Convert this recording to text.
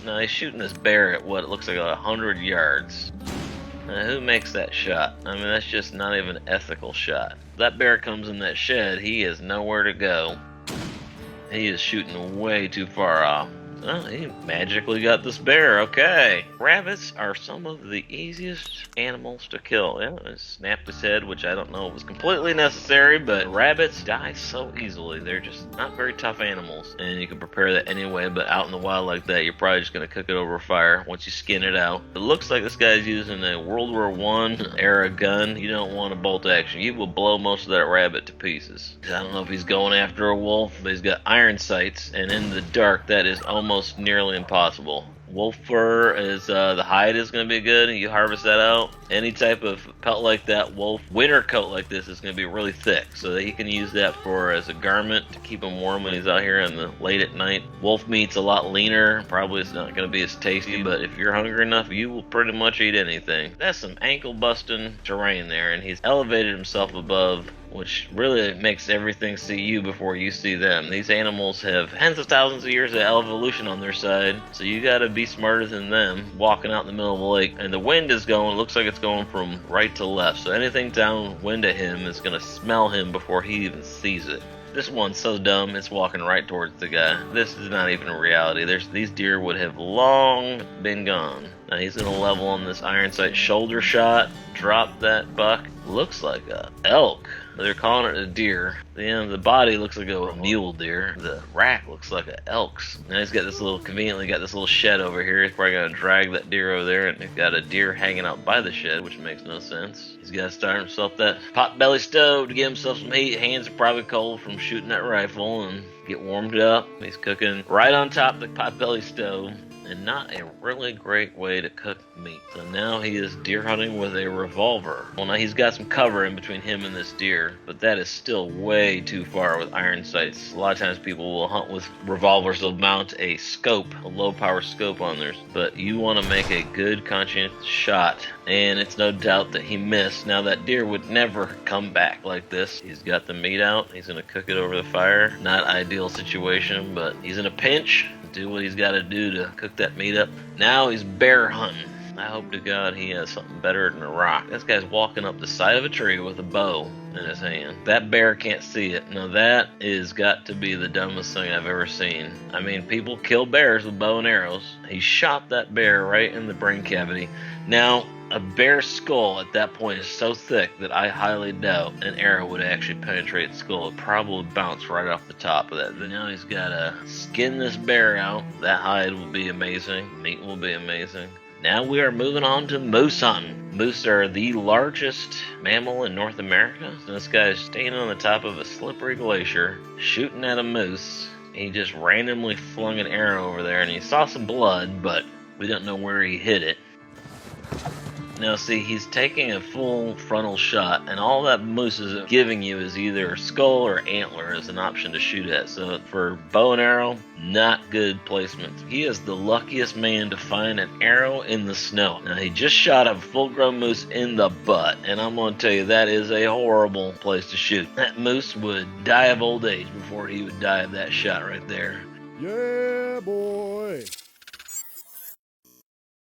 No, he's shooting this bear at what it looks like 100 yards. Now, who makes that shot? I mean, that's just not even an ethical shot. If that bear comes in that shed, he has nowhere to go. He is shooting way too far off. Oh, he magically got this bear, okay. Rabbits are some of the easiest animals to kill. Yeah, I snapped his head, which I don't know was completely necessary, but rabbits die so easily. They're just not very tough animals, and you can prepare that anyway, but out in the wild like that, you're probably just going to cook it over fire once you skin it out. It looks like this guy's using a World War I era gun. You don't want a bolt action. You will blow most of that rabbit to pieces. I don't know if he's going after a wolf, but he's got iron sights, and in the dark, that is almost nearly impossible. Wolf fur is the hide is going to be good. You harvest that out. Any type of pelt like that, wolf winter coat like this is going to be really thick, so that he can use that for as a garment to keep him warm when he's out here in the late at night. Wolf meat's a lot leaner. Probably it's not going to be as tasty, but if you're hungry enough, you will pretty much eat anything. That's some ankle busting terrain there, and he's elevated himself above, which really makes everything see you before you see them. These animals have tens of thousands of years of evolution on their side, so you gotta be smarter than them walking out in the middle of a lake. And the wind is going, looks like it's going from right to left, so anything downwind of him is gonna smell him before he even sees it. This one's so dumb, it's walking right towards the guy. This is not even a reality. These deer would have long been gone. Now he's gonna level on this iron sight shoulder shot, drop that buck. Looks like a elk. They're calling it a deer. The body looks like a mule deer. The rack looks like an elk's. Now he's got this conveniently got this little shed over here. He's probably gonna drag that deer over there, and they've got a deer hanging out by the shed, which makes no sense. He's got to start himself that pot-belly stove to get himself some heat. Hands are probably cold from shooting that rifle and get warmed up. He's cooking right on top of the pot-belly stove. And not a really great way to cook meat. So now he is deer hunting with a revolver. Well, now he's got some cover in between him and this deer, but that is still way too far with iron sights. A lot of times people will hunt with revolvers. They'll mount a scope, a low power scope on theirs, but you want to make a good conscientious shot, and it's no doubt that he missed. Now that deer would never come back like this. He's got the meat out. He's going to cook it over the fire. Not ideal situation, but he's in a pinch. Do what he's got to do to cook that meat up. Now he's bear hunting. I hope to God he has something better than a rock. This guy's walking up the side of a tree with a bow in his hand. That bear can't see it. Now that is got to be the dumbest thing I've ever seen. I mean, people kill bears with bow and arrows. He shot that bear right in the brain cavity. Now, a bear's skull at that point is so thick that I highly doubt an arrow would actually penetrate its skull. It probably bounced right off the top of that. But now he's got to skin this bear out. That hide will be amazing. Meat will be amazing. Now we are moving on to moose hunting. Moose are the largest mammal in North America. So this guy is standing on the top of a slippery glacier, shooting at a moose. He just randomly flung an arrow over there, and he saw some blood, but we don't know where he hit it. Now see, he's taking a full frontal shot, and all that moose is giving you is either skull or antler as an option to shoot at. So for bow and arrow, not good placement. He is the luckiest man to find an arrow in the snow. Now he just shot a full-grown moose in the butt, and I'm going to tell you that is a horrible place to shoot. That moose would die of old age before he would die of that shot right there. Yeah, boy.